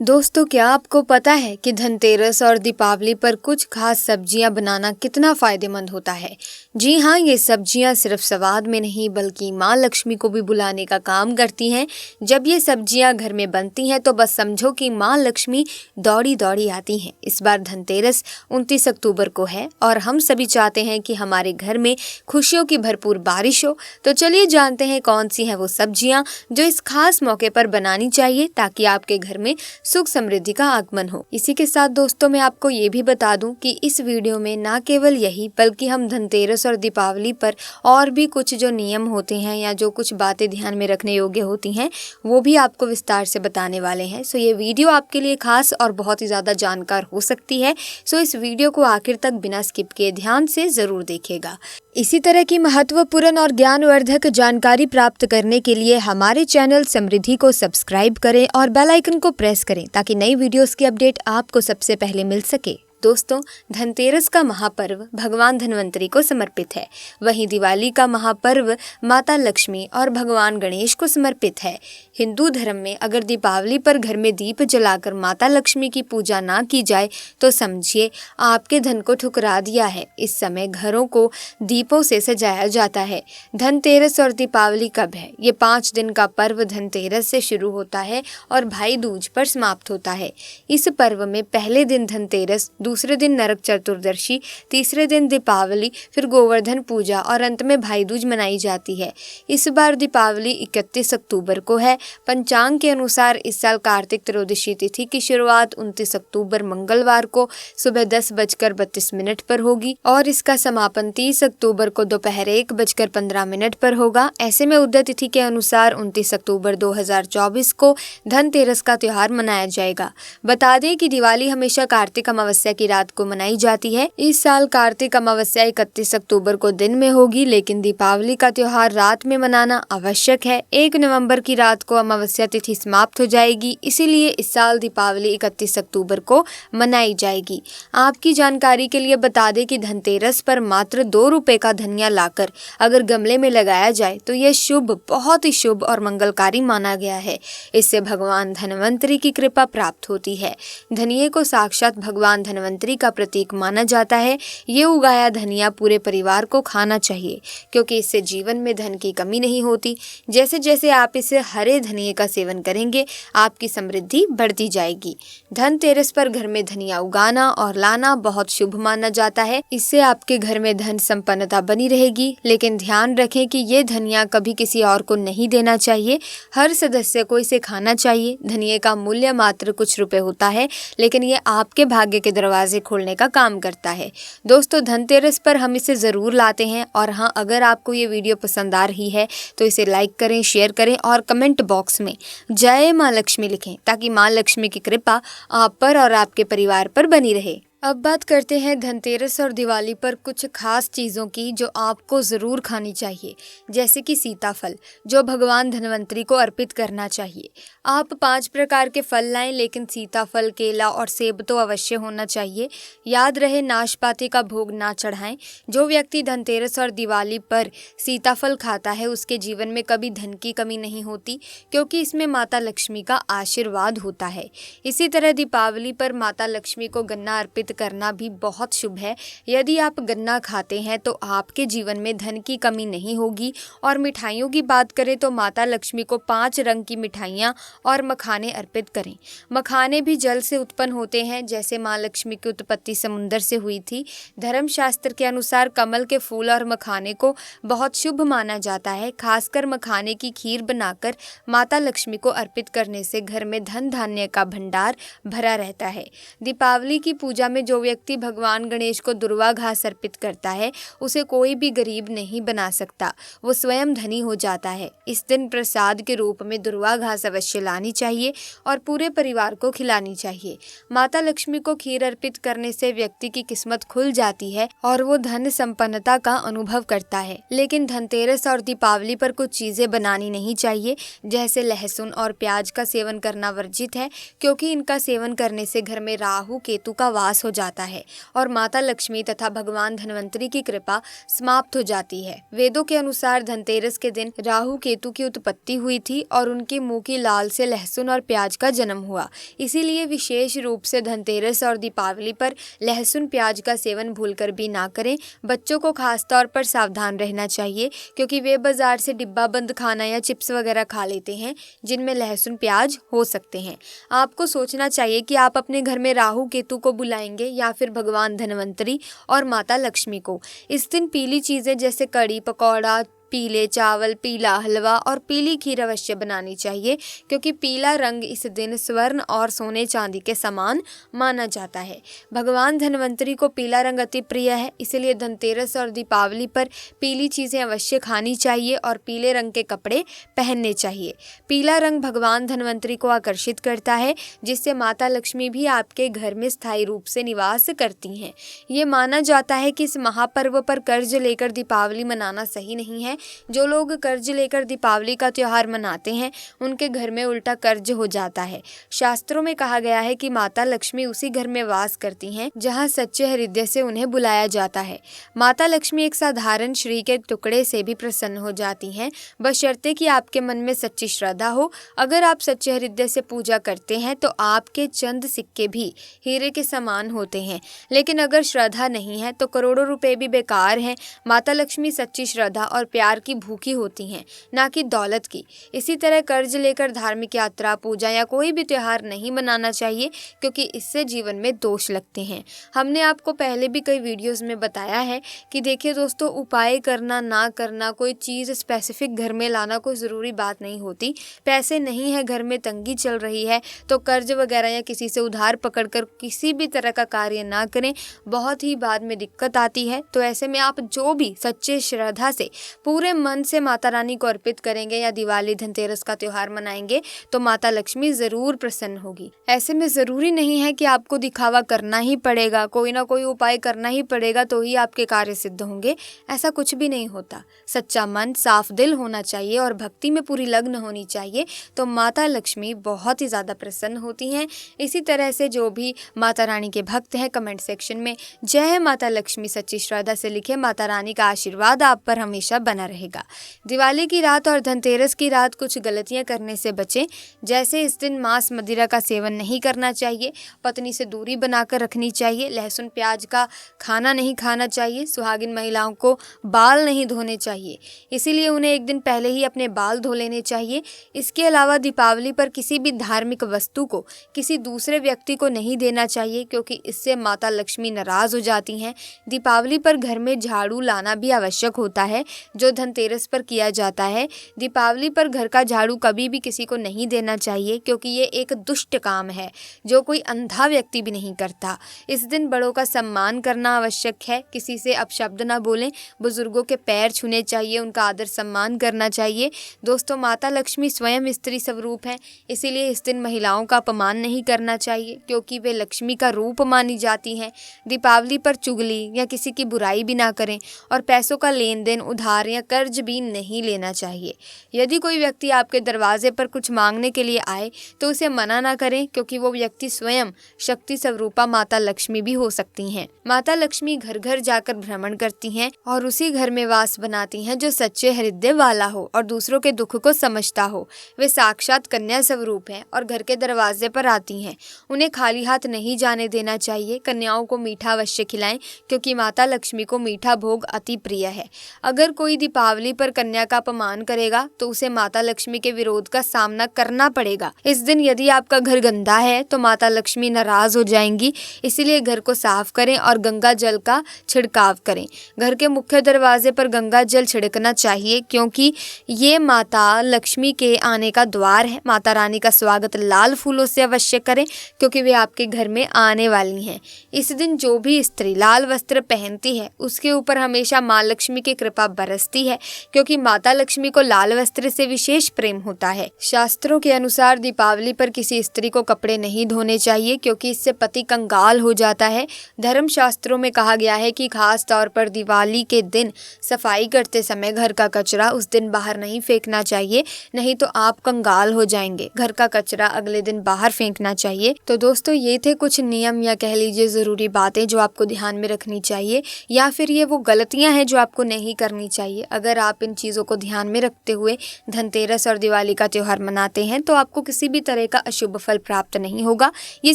दोस्तों, क्या आपको पता है कि धनतेरस और दीपावली पर कुछ खास सब्जियां बनाना कितना फायदेमंद होता है। जी हाँ, ये सब्जियां सिर्फ स्वाद में नहीं बल्कि माँ लक्ष्मी को भी बुलाने का काम करती हैं। जब ये सब्जियां घर में बनती हैं तो बस समझो कि माँ लक्ष्मी दौड़ी दौड़ी आती हैं। इस बार धनतेरस 29 अक्टूबर को है और हम सभी चाहते हैं कि हमारे घर में खुशियों की भरपूर बारिश हो। तो चलिए जानते हैं कौन सी हैं वो सब्जियां जो इस खास मौके पर बनानी चाहिए ताकि आपके घर में सुख समृद्धि का आगमन हो। इसी के साथ दोस्तों, मैं आपको ये भी बता दूं कि इस वीडियो में ना केवल यही बल्कि हम धनतेरस और दीपावली पर और भी कुछ जो नियम होते हैं या जो कुछ बातें ध्यान में रखने योग्य होती हैं वो भी आपको विस्तार से बताने वाले हैं। सो ये वीडियो आपके लिए खास और बहुत ही ज्यादा जानकार हो सकती है। सो इस वीडियो को आखिर तक बिना स्किप किए ध्यान से जरूर देखिएगा। इसी तरह की महत्वपूर्ण और ज्ञानवर्धक जानकारी प्राप्त करने के लिए हमारे चैनल समृद्धि को सब्सक्राइब करें और बेल आइकन को प्रेस करें ताकि नई वीडियोस की अपडेट आपको सबसे पहले मिल सके। दोस्तों, धनतेरस का महापर्व भगवान धन्वंतरि को समर्पित है। वहीं दिवाली का महापर्व माता लक्ष्मी और भगवान गणेश को समर्पित है। हिंदू धर्म में अगर दीपावली पर घर में दीप जलाकर माता लक्ष्मी की पूजा ना की जाए तो समझिए आपके धन को ठुकरा दिया है। इस समय घरों को दीपों से सजाया जाता है। धनतेरस और दीपावली कब है? ये 5 दिन का पर्व धनतेरस से शुरू होता है और भाई दूज पर समाप्त होता है। इस पर्व में पहले दिन धनतेरस, दूसरे दिन नरक चतुर्दशी, तीसरे दिन दीपावली, फिर गोवर्धन पूजा और अंत में भाई दूज मनाई जाती है। इस बार दीपावली 31 अक्टूबर को है। पंचांग के अनुसार इस साल कार्तिक त्रयोदशी तिथि की शुरुआत 29 अक्टूबर मंगलवार को सुबह 10:32 पर होगी और इसका समापन 30 अक्टूबर को दोपहर 1:15 पर होगा। ऐसे में उदय तिथि के अनुसार 29 अक्टूबर 2024 को धनतेरस का त्योहार मनाया जाएगा। बता दें कि दिवाली हमेशा कार्तिक अमावस्या की रात को मनाई जाती है। इस साल कार्तिक अमावस्या 31 अक्टूबर को दिन में होगी, लेकिन दीपावली का त्योहार रात में मनाना आवश्यक है। 1 नवंबर की रात को अमावस्या तिथि समाप्त हो जाएगी, इसीलिए इस साल दीपावली 31 अक्टूबर को मनाई जाएगी। आपकी जानकारी के लिए बता दें कि धनतेरस पर मात्र 2 रुपए का धनिया लाकर अगर गमले में लगाया जाए तो यह शुभ, बहुत ही शुभ और मंगलकारी माना गया है। इससे भगवान धन्वंतरि की कृपा प्राप्त होती है। धनिये को साक्षात भगवान धन्वंतरि का प्रतीक माना जाता है। ये उगाया धनिया पूरे परिवार को खाना चाहिए क्योंकि इससे जीवन में धन की कमी नहीं होती। जैसे जैसे आप इसे हरे धनिये का सेवन करेंगे आपकी समृद्धि बढ़ती जाएगी। धनतेरस पर घर में धनिया उगाना और लाना बहुत शुभ माना जाता है। इससे आपके घर में धन संपन्नता बनी रहेगी। लेकिन ध्यान रखें कि ये धनिया कभी किसी और को नहीं देना चाहिए। हर सदस्य को इसे खाना चाहिए। धनिये का मूल्य मात्र कुछ रुपए होता है, लेकिन ये आपके भाग्य के दरवाजे खोलने का काम करता है। दोस्तों, धनतेरस पर हम इसे जरूर लाते हैं। और हाँ, अगर आपको ये वीडियो पसंद आ रही है तो इसे लाइक करें, शेयर करें और कमेंट बॉक्स में जय माँ लक्ष्मी लिखें ताकि माँ लक्ष्मी की कृपा आप पर और आपके परिवार पर बनी रहे। अब बात करते हैं धनतेरस और दिवाली पर कुछ खास चीज़ों की जो आपको ज़रूर खानी चाहिए, जैसे कि सीताफल जो भगवान धन्वंतरि को अर्पित करना चाहिए। आप 5 प्रकार के फल लाएं, लेकिन सीताफल, केला और सेब तो अवश्य होना चाहिए। याद रहे, नाशपाती का भोग ना चढ़ाएं। जो व्यक्ति धनतेरस और दिवाली पर सीताफल खाता है उसके जीवन में कभी धन की कमी नहीं होती क्योंकि इसमें माता लक्ष्मी का आशीर्वाद होता है। इसी तरह दीपावली पर माता लक्ष्मी को गन्ना अर्पित करना भी बहुत शुभ है। यदि आप गन्ना खाते हैं तो आपके जीवन में धन की कमी नहीं होगी। और मिठाइयों की बात करें तो माता लक्ष्मी को 5 रंग की मिठाइयाँ और मखाने अर्पित करें। मखाने भी जल से उत्पन्न होते हैं, जैसे माँ लक्ष्मी की उत्पत्ति समुद्र से हुई थी। धर्मशास्त्र के अनुसार कमल के फूल और मखाने को बहुत शुभ माना जाता है। खासकर मखाने की खीर बनाकर माता लक्ष्मी को अर्पित करने से घर में धन धान्य का भंडार भरा रहता है। दीपावली की पूजा में जो व्यक्ति भगवान गणेश को दुर्वा घास अर्पित करता है उसे कोई भी गरीब नहीं बना सकता, वो स्वयं धनी हो जाता है। इस दिन प्रसाद के रूप में दुर्वा घास अवश्य लानी चाहिए और पूरे परिवार को खिलानी चाहिए। माता लक्ष्मी को खीर अर्पित करने से व्यक्ति की किस्मत खुल जाती है और वो धन संपन्नता का अनुभव करता है। लेकिन धनतेरस और दीपावली पर कुछ चीजें बनानी नहीं चाहिए, जैसे लहसुन और प्याज का सेवन करना वर्जित है क्योंकि इनका सेवन करने से घर में राहु केतु का वास हो हो जाता है और माता लक्ष्मी तथा भगवान धन्वंतरी की कृपा समाप्त हो जाती है। वेदों के अनुसार धनतेरस के दिन राहु केतु की उत्पत्ति हुई थी और उनके मुंह की लाल से लहसुन और प्याज का जन्म हुआ। इसीलिए विशेष रूप से धनतेरस और दीपावली पर लहसुन प्याज का सेवन भूलकर भी ना करें। बच्चों को खास तौर पर सावधान रहना चाहिए क्योंकि वे बाजार से डिब्बा बंद खाना या चिप्स वगैरह खा लेते हैं जिनमें लहसुन प्याज हो सकते हैं। आपको सोचना चाहिए कि आप अपने घर में राहु केतु को बुलाएंगे या फिर भगवान धन्वंतरी और माता लक्ष्मी को। इस दिन पीली चीजें जैसे कड़ी पकौड़ा, पीले चावल, पीला हलवा और पीली खीर अवश्य बनानी चाहिए क्योंकि पीला रंग इस दिन स्वर्ण और सोने चांदी के समान माना जाता है। भगवान धन्वंतरी को पीला रंग अति प्रिय है, इसलिए धनतेरस और दीपावली पर पीली चीज़ें अवश्य खानी चाहिए और पीले रंग के कपड़े पहनने चाहिए। पीला रंग भगवान धन्वंतरी को आकर्षित करता है जिससे माता लक्ष्मी भी आपके घर में स्थायी रूप से निवास करती हैं। ये माना जाता है कि इस महापर्व पर कर्ज लेकर दीपावली मनाना सही नहीं है। जो लोग कर्ज लेकर दीपावली का त्योहार मनाते हैं उनके घर में उल्टा कर्ज हो जाता है। शास्त्रों में कहा गया है कि माता लक्ष्मी उसी घर में वास करती हैं जहां सच्चे हृदय से उन्हें बुलाया जाता है। माता लक्ष्मी एक साधारण श्री के टुकड़े से भी प्रसन्न हो जाती हैं, बशर्ते कि आपके मन में सच्ची श्रद्धा हो। अगर आप सच्चे हृदय से पूजा करते हैं तो आपके चंद सिक्के भी हीरे के समान होते हैं, लेकिन अगर श्रद्धा नहीं है तो करोड़ों रुपए भी बेकार हैं। माता लक्ष्मी सच्ची श्रद्धा और प्यार की भूखी होती हैं, ना कि दौलत की। इसी तरह कर्ज लेकर धार्मिक यात्रा, पूजा या कोई भी त्योहार नहीं मनाना चाहिए क्योंकि इससे जीवन में दोष लगते हैं। हमने आपको पहले भी कई वीडियोस में बताया है कि देखिए दोस्तों, उपाय करना ना करना, कोई चीज़ स्पेसिफिक घर में लाना कोई ज़रूरी बात नहीं होती। पैसे नहीं है, घर में तंगी चल रही है तो कर्ज वगैरह या किसी से उधार पकड़कर किसी भी तरह का कार्य ना करें, बहुत ही बाद में दिक्कत आती है। तो ऐसे में आप जो भी सच्चे श्रद्धा से पूरे मन से माता रानी को अर्पित करेंगे या दिवाली धनतेरस का त्योहार मनाएंगे तो माता लक्ष्मी जरूर प्रसन्न होगी। ऐसे में जरूरी नहीं है कि आपको दिखावा करना ही पड़ेगा, कोई ना कोई उपाय करना ही पड़ेगा तो ही आपके कार्य सिद्ध होंगे। ऐसा कुछ भी नहीं होता। सच्चा मन, साफ दिल होना चाहिए और भक्ति में पूरी लग्न होनी चाहिए तो माता लक्ष्मी बहुत ही ज्यादा प्रसन्न होती हैं। इसी तरह से जो भी माता रानी के भक्त हैं कमेंट सेक्शन में जय माता लक्ष्मी सच्ची श्रद्धा से लिखे। माता रानी का आशीर्वाद आप पर हमेशा बना रहेगा। दिवाली की रात और धनतेरस की रात कुछ गलतियां करने से बचें, जैसे इस दिन मांस मदिरा का सेवन नहीं करना चाहिए, पत्नी से दूरी बनाकर रखनी चाहिए, लहसुन प्याज का खाना नहीं खाना चाहिए, सुहागिन महिलाओं को बाल नहीं धोने चाहिए, इसीलिए उन्हें एक दिन पहले ही अपने बाल धो लेने चाहिए। इसके अलावा दीपावली पर किसी भी धार्मिक वस्तु को किसी दूसरे व्यक्ति को नहीं देना चाहिए क्योंकि इससे माता लक्ष्मी नाराज हो जाती हैं। दीपावली पर घर में झाड़ू लाना भी आवश्यक होता है जो धनतेरस पर किया जाता है। दीपावली पर घर का झाड़ू कभी भी किसी को नहीं देना चाहिए क्योंकि ये एक दुष्ट काम है जो कोई अंधा व्यक्ति भी नहीं करता। इस दिन बड़ों का सम्मान करना आवश्यक है, किसी से अपशब्द ना बोलें, बुजुर्गों के पैर छूने चाहिए, उनका आदर सम्मान करना चाहिए। दोस्तों, माता लक्ष्मी स्वयं स्त्री स्वरूप है, इसीलिए इस दिन महिलाओं का अपमान नहीं करना चाहिए क्योंकि वे लक्ष्मी का रूप मानी जाती हैं। दीपावली पर चुगली या किसी की बुराई भी ना करें और पैसों का लेन देन, उधार या कर्ज भी नहीं लेना चाहिए। यदि कोई व्यक्ति आपके दरवाजे पर कुछ मांगने के लिए आए तो उसे मना ना करें क्योंकि वो व्यक्ति स्वयं शक्ति स्वरूपा माता लक्ष्मी भी हो सकती हैं। माता लक्ष्मी घर घर जाकर भ्रमण करती हैं और उसी घर में वास बनाती हैं जो सच्चे हृदय वाला हो और दूसरों के दुख को समझता हो। वे साक्षात कन्या स्वरूप हैं और घर के दरवाजे पर आती हैं। उन्हें खाली हाथ नहीं जाने देना चाहिए। कन्याओं को मीठा अवश्य खिलाएं क्योंकि माता लक्ष्मी को मीठा भोग अति प्रिय है। अगर कोई दीपावली पर कन्या का अपमान करेगा तो उसे माता लक्ष्मी के विरोध का सामना करना पड़ेगा। इस दिन यदि आपका घर गंदा है तो माता लक्ष्मी नाराज हो जाएंगी, इसीलिए घर को साफ करें और गंगा जल का छिड़काव करें। घर के मुख्य दरवाजे पर गंगा जल छिड़कना चाहिए क्योंकि ये माता लक्ष्मी के आने का द्वार है। माता रानी का स्वागत लाल फूलों से अवश्य करें क्योंकि वे आपके घर में आने वाली हैं। इस दिन जो भी स्त्री लाल वस्त्र पहनती है उसके ऊपर हमेशा माँ लक्ष्मी की कृपा बरसती जाती है, क्योंकि माता लक्ष्मी को लाल वस्त्र से विशेष प्रेम होता है। शास्त्रों के अनुसार दीपावली पर किसी स्त्री को कपड़े नहीं धोने चाहिए, क्योंकि इससे पति कंगाल हो जाता है। धर्म शास्त्रों में कहा गया है कि खास तौर पर दिवाली के दिन सफाई करते समय घर का कचरा उस दिन बाहर नहीं फेंकना चाहिए, नहीं तो आप कंगाल हो जाएंगे। घर का कचरा अगले दिन बाहर फेंकना चाहिए। तो दोस्तों, ये थे कुछ नियम या कह लीजिए ज़रूरी बातें जो आपको ध्यान में रखनी चाहिए, या फिर ये वो गलतियां हैं जो आपको नहीं करनी चाहिए। अगर आप इन चीज़ों को ध्यान में रखते हुए धनतेरस और दिवाली का त्यौहार मनाते हैं तो आपको किसी भी तरह का अशुभ फल प्राप्त नहीं होगा। ये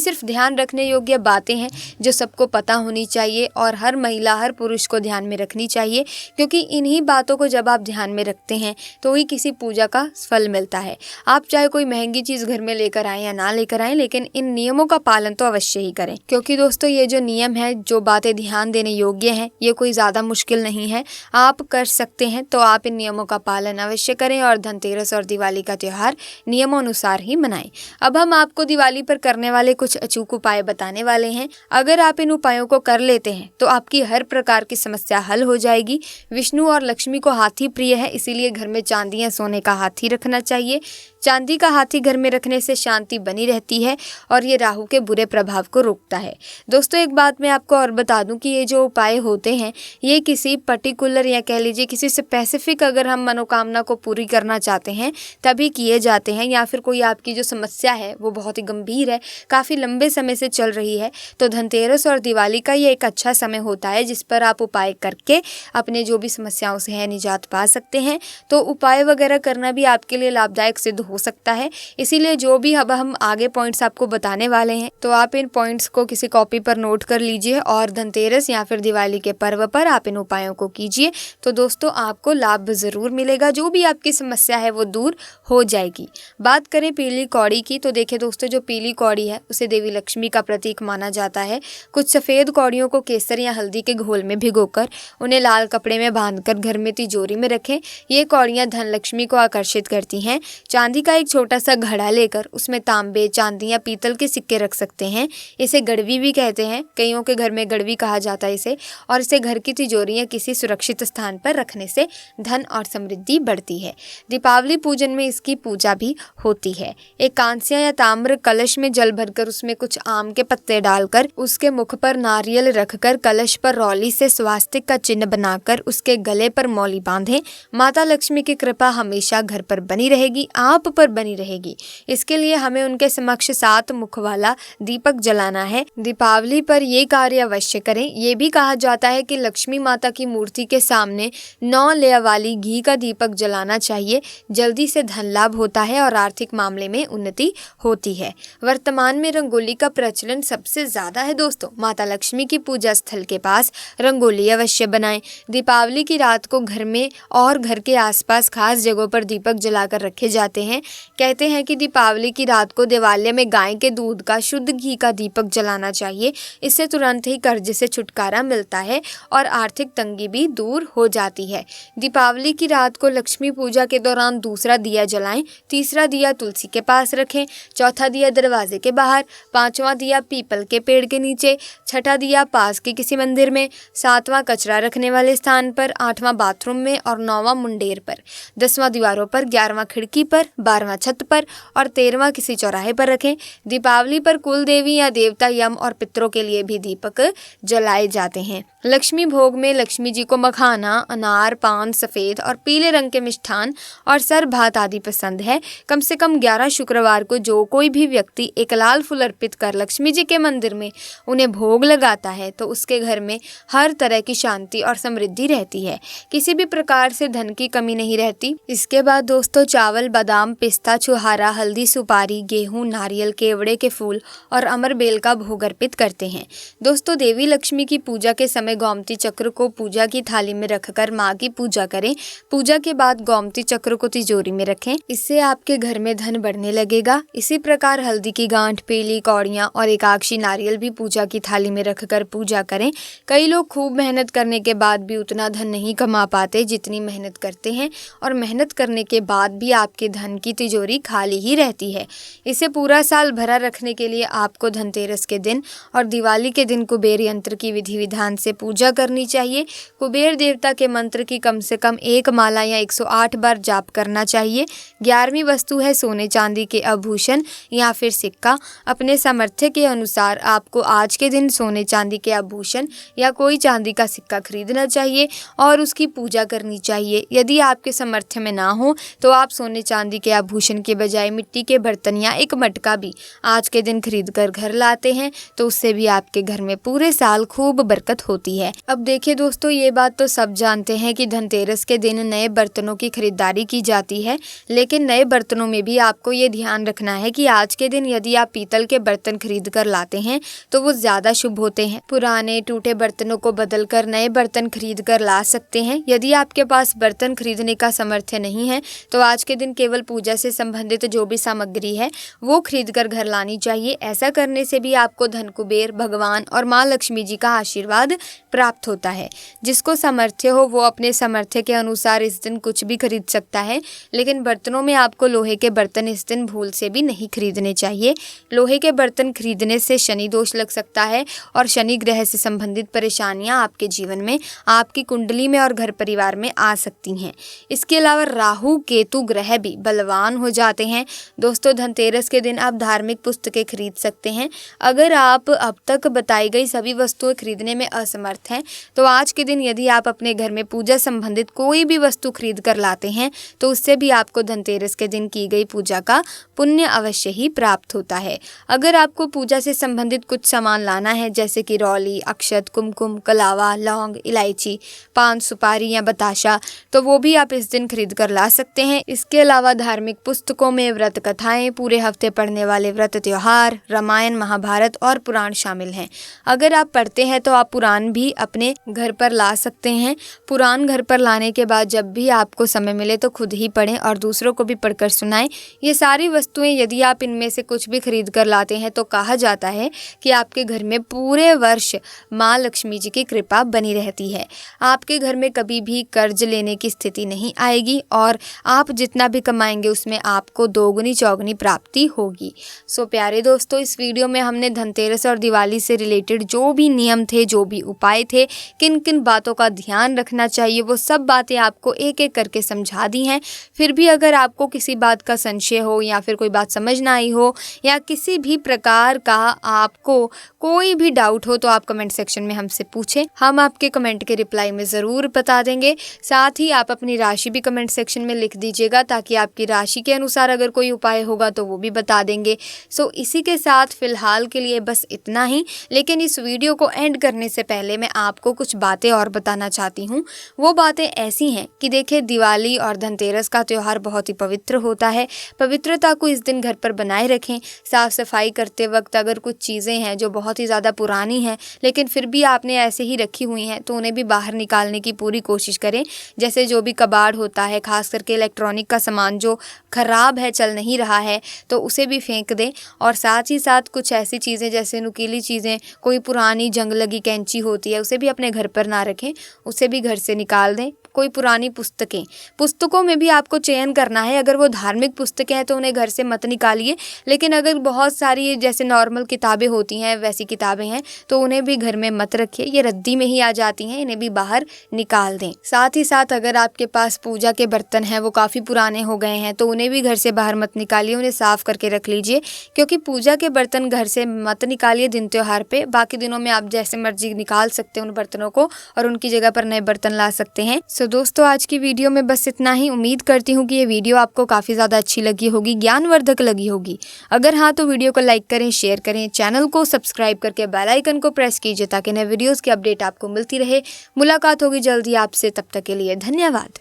सिर्फ ध्यान रखने योग्य बातें हैं जो सबको पता होनी चाहिए और हर महिला हर पुरुष को ध्यान में रखनी चाहिए, क्योंकि इन्हीं बातों को जब आप ध्यान में रखते हैं तो ही किसी पूजा का फल मिलता है। आप चाहे कोई महंगी चीज़ घर में लेकर आए या ना लेकर आए, लेकिन इन नियमों का पालन तो अवश्य ही करें, क्योंकि दोस्तों ये जो नियम है, जो बातें ध्यान देने योग्य हैं, ये कोई ज़्यादा मुश्किल नहीं है, आप कर सकते हैं। तो आप इन नियमों का पालन अवश्य करें और धनतेरस और दिवाली का त्यौहार नियमों अनुसार ही मनाएं। अब हम आपको दिवाली पर करने वाले कुछ अचूक उपाय बताने वाले हैं। अगर आप इन उपायों को कर लेते हैं तो आपकी हर प्रकार की समस्या हल हो जाएगी। विष्णु और लक्ष्मी को हाथी प्रिय है, इसीलिए घर में चांदी या सोने का हाथी रखना चाहिए। चांदी का हाथी घर में रखने से शांति बनी रहती है और ये राहु के बुरे प्रभाव को रोकता है। दोस्तों, एक बात मैं आपको और बता दूं कि ये जो उपाय होते हैं, ये किसी पर्टिकुलर या कह लीजिए किसी स्पेसिफिक अगर हम मनोकामना को पूरी करना चाहते हैं तभी किए जाते हैं, या फिर कोई आपकी जो समस्या है वो बहुत ही गंभीर है, काफ़ी लंबे समय से चल रही है, तो धनतेरस और दिवाली का ये एक अच्छा समय होता है जिस पर आप उपाय करके अपने जो भी समस्याओं से है निजात पा सकते हैं। तो उपाय वगैरह करना भी आपके लिए लाभदायक सिद्ध हो सकता है। इसीलिए जो भी अब हम आगे पॉइंट्स आपको बताने वाले हैं, तो आप इन पॉइंट्स को किसी कॉपी पर नोट कर लीजिए और धनतेरस या फिर दिवाली के पर्व पर आप इन उपायों को कीजिए। तो दोस्तों, आपको लाभ ज़रूर मिलेगा, जो भी आपकी समस्या है वो दूर हो जाएगी। बात करें पीली कौड़ी की, तो देखिए दोस्तों, जो पीली कौड़ी है उसे देवी लक्ष्मी का प्रतीक माना जाता है। कुछ सफ़ेद कौड़ियों को केसर या हल्दी के घोल में भिगोकर उन्हें लाल कपड़े में बांधकर घर में तिजोरी में रखें। ये कौड़ियाँ धन लक्ष्मी को आकर्षित करती हैं। चांदी का एक छोटा सा घड़ा लेकर उसमें तांबे, चांदी या पीतल के सिक्के रख सकते हैं। इसे गड़वी भी कहते हैं, कईयों के घर में गड़वी कहा जाता है इसे, और इसे घर की तिजोरी या किसी सुरक्षित स्थान पर रखने से धन और समृद्धि बढ़ती है। दीपावली पूजन में इसकी पूजा भी होती है। एक कांस्य या ताम्र कलश में जल भरकर उसमें कुछ आम के पत्ते डालकर उसके मुख पर नारियल रखकर कलश पर रौली से स्वास्तिक का चिन्ह बनाकर उसके गले पर मौली बांधें। माता लक्ष्मी की कृपा हमेशा घर पर बनी रहेगी, आप पर बनी रहेगी। इसके लिए हमें उनके समक्ष 7 मुख वाला दीपक जलाना है। दीपावली पर ये कार्य अवश्य करें। ये भी कहा जाता है कि लक्ष्मी माता की मूर्ति के सामने 9 लेयर वाली घी का दीपक जलाना चाहिए। जल्दी से धन लाभ होता है और आर्थिक मामले में उन्नति होती है। वर्तमान में रंगोली का प्रचलन सबसे ज्यादा है दोस्तों। माता लक्ष्मी की पूजा स्थल के पास रंगोली अवश्य बनाएं। दीपावली की रात को घर में और घर के आसपास खास जगहों पर दीपक जलाकर रखे जाते हैं। कहते हैं कि दीपावली की रात को दिवाली में गाय के दूध का शुद्ध घी का दीपक जलाना चाहिए। इससे तुरंत ही कर्ज से छुटकारा मिलता है और आर्थिक तंगी भी दूर हो जाती है। दीपावली की रात को लक्ष्मी पूजा के दौरान दूसरा दिया जलाएं, तीसरा दिया तुलसी के पास रखें, चौथा दिया दरवाजे के बाहर, पांचवा दिया पीपल के पेड़ के नीचे, छठा दिया पास के किसी मंदिर में, सातवां कचरा रखने वाले स्थान पर, आठवां बाथरूम में और नौवां मुंडेर पर, 10वां दीवारों पर, 11वां खिड़की पर, 12वां छत पर और 13वां किसी चौराहे पर रखें। दीपावली पर कुल देवी या देवता, यम और पितरों के लिए भी दीपक जलाए जाते हैं। लक्ष्मी भोग में लक्ष्मी जी को मखाना, अनार, पान, सफ़ेद और पीले रंग के मिष्ठान और सर भात आदि पसंद है। कम से कम 11 शुक्रवार को जो कोई भी व्यक्ति एक लाल फूल अर्पित कर लक्ष्मी जी के मंदिर में उन्हें भोग लगाता है तो उसके घर में हर तरह की शांति और समृद्धि रहती है। किसी भी प्रकार से धन की कमी नहीं रहती। इसके बाद दोस्तों, चावल, बादाम, पिस्ता, छुहारा, हल्दी, सुपारी, गेहूं, नारियल, केवड़े के फूल और अमर बेल का भोग अर्पित करते हैं। दोस्तों, देवी लक्ष्मी की पूजा के समय गोमती चक्र को पूजा की थाली में रखकर माँ की पूजा करें। पूजा के बाद गोमती चक्र को तिजोरी में रखें। इससे आपके घर में धन बढ़ने लगेगा। इसी प्रकार हल्दी की गांठ, पीली कौड़ियाँ और एकाक्षी नारियल भी पूजा की थाली में रखकर पूजा करें। कई लोग खूब मेहनत करने के बाद भी उतना धन नहीं कमा पाते जितनी मेहनत करते हैं, और मेहनत करने के बाद भी आपके धन की तिजोरी खाली ही रहती है। इसे पूरा साल भरा रखने के लिए आपको धनतेरस के दिन और दिवाली के दिन कुबेर यंत्र की विधि विधान से पूजा करनी चाहिए। कुबेर देवता के मंत्र की कम से कम 1 माला या 108 बार जाप करना चाहिए। 11वीं वस्तु है सोने चांदी के आभूषण या फिर सिक्का। अपने सामर्थ्य के अनुसार आपको आज के दिन सोने चांदी के आभूषण या कोई चांदी का सिक्का खरीदना चाहिए और उसकी पूजा करनी चाहिए। यदि आपके सामर्थ्य में ना हो तो आप सोने चांदी के आभूषण के बजाय मिट्टी के बर्तन या एक मटका भी आज के दिन खरीद कर घर लाते हैं तो उससे भी आपके घर में पूरे साल खूब बरकत होती है। अब देखिए दोस्तों, ये बात तो सब जानते हैं कि धनतेरस के दिन नए बर्तनों की खरीदारी की जाती है, लेकिन नए बर्तनों में भी आपको ये ध्यान रखना है कि आज के दिन यदि आप पीतल के बर्तन खरीद कर लाते हैं तो वो ज्यादा शुभ होते हैं। पुराने टूटे बर्तनों को बदल कर नए बर्तन खरीद कर ला सकते हैं। यदि आपके पास बर्तन खरीदने का सामर्थ्य नहीं है तो आज के दिन केवल पूजा से संबंधित जो भी सामग्री है वो खरीद कर घर लानी चाहिए। ऐसा करने से भी आपको धन कुबेर भगवान और माँ लक्ष्मी जी का आशीर्वाद प्राप्त होता है। जिसको सामर्थ्य हो वो अपने सामर्थ्य के अनुसार इस दिन कुछ भी खरीद सकता है, लेकिन बर्तनों में आपको लोहे के बर्तन इस दिन भूल से भी नहीं खरीदने चाहिए। लोहे के बर्तन खरीदने से शनि दोष लग सकता है और शनि ग्रह से संबंधित परेशानियां आपके जीवन में, आपकी कुंडली में और घर परिवार में आ सकती हैं। इसके अलावा राहु केतु ग्रह भी बलवान हो जाते हैं। दोस्तों, धनतेरस के दिन आप धार्मिक पुस्तकें खरीद सकते हैं। अगर आप अब तक बताई गई सभी वस्तुएं खरीदने में असमर्थ हैं तो आज के दिन यदि आप अपने घर में पूजा संबंधित कोई भी वस्तु खरीद कर लाते हैं तो उससे भी आपको धनतेरस के दिन की गई पूजा का पुण्य अवश्य ही प्राप्त होता है। अगर आपको पूजा से संबंधित कुछ सामान लाना है जैसे कि रौली, अक्षत, कुमकुम, कलावा, लौंग, इलायची, पान, सुपारी या बताशा, तो वो भी आप इस दिन खरीद कर ला सकते हैं। इसके अलावा धार्मिक पुस्तकों में व्रत कथाएं, पूरे हफ्ते पढ़ने वाले व्रत त्योहार, रामायण, महाभारत और पुराण शामिल हैं। अगर आप पढ़ते हैं तो आप पुराण भी अपने घर पर ला सकते हैं। पुराण घर पर लाने के बाद जब भी आपको समय मिले तो खुद ही पढ़ें और दूसरों को भी पढ़कर सुनाएं। ये सारी वस्तुएं यदि आप इनमें से कुछ भी खरीद कर लाते हैं तो कहा जाता है कि आपके घर में पूरे वर्ष माँ लक्ष्मी जी की कृपा बनी रहती है। आपके घर में कभी भी कर्ज लेने की स्थिति नहीं आएगी और आप जितना भी कमाएंगे उसमें आपको दोगुनी चौगुनी प्राप्ति होगी। सो प्यारे दोस्तों, इस वीडियो में हमने धनतेरस और दिवाली से रिलेटेड जो भी नियम थे, जो भी उपाय थे, किन किन बातों का ध्यान रखना चाहिए, वो सब बातें आपको एक एक करके समझा दी हैं। फिर भी अगर आपको किसी बात का संशय हो या फिर कोई बात समझ ना आई हो या किसी भी प्रकार का आपको कोई भी डाउट हो तो आप कमेंट सेक्शन में हमसे पूछें। हम आपके कमेंट के रिप्लाई में ज़रूर बता देंगे। साथ ही आप अपनी राशि भी कमेंट सेक्शन में लिख दीजिएगा ताकि आपकी राशि के अनुसार अगर कोई उपाय होगा तो वो भी बता देंगे। सो इसी के साथ फिलहाल के लिए बस इतना ही, लेकिन इस वीडियो को एंड करने से पहले मैं आपको कुछ बातें और बताना चाहती हूँ। वो बातें ऐसी हैं कि देखिए, दिवाली और धनतेरस का त्यौहार बहुत ही पवित्र होता है। पवित्रता को इस दिन घर पर बनाए रखें। साफ सफाई करते वक्त अगर कुछ चीज़ें हैं जो बहुत ही ज़्यादा पुरानी हैं लेकिन फिर भी आपने ऐसे ही रखी हुई हैं तो उन्हें भी बाहर निकालने की पूरी कोशिश करें। जैसे जो भी कबाड़ होता है, खास करके इलेक्ट्रॉनिक का सामान जो ख़राब है, चल नहीं रहा है, तो उसे भी फेंक दें। और साथ ही साथ कुछ ऐसी चीज़ें जैसे नुकीली चीज़ें, कोई पुरानी जंग लगी कैंची होती है उसे भी अपने घर पर ना रखें, उसे भी घर से निकाल दें। कोई पुरानी पुस्तकों में भी आपको चयन करना है। अगर वो धार्मिक पुस्तकें हैं तो उन्हें घर से मत निकालिए, लेकिन अगर बहुत सारी जैसे नॉर्मल किताबें होती हैं वैसी किताबें हैं तो उन्हें भी घर में मत रखिए, ये रद्दी में ही आ जाती हैं, इन्हें भी बाहर निकाल दें। साथ ही साथ अगर आपके पास पूजा के बर्तन हैं वो काफ़ी पुराने हो गए हैं तो उन्हें भी घर से बाहर मत निकालिए, उन्हें साफ़ करके रख लीजिए, क्योंकि पूजा के बर्तन घर से मत निकालिए दिन त्योहार पे। बाकी दिनों में आप जैसे मर्जी निकाल सकते हैं उन बर्तनों को और उनकी जगह पर नए बर्तन ला सकते हैं। सो दोस्तों, आज की वीडियो में बस इतना ही। उम्मीद करती हूँ कि ये वीडियो आपको काफ़ी ज़्यादा अच्छी लगी होगी, ज्ञानवर्धक लगी होगी। अगर हाँ तो वीडियो को लाइक करें, शेयर करें, चैनल को सब्सक्राइब करके बेल आइकन को प्रेस कीजिए ताकि नए वीडियोज़ की अपडेट आपको मिलती रहे। मुलाकात होगी जल्दी आपसे, तब तक के लिए धन्यवाद।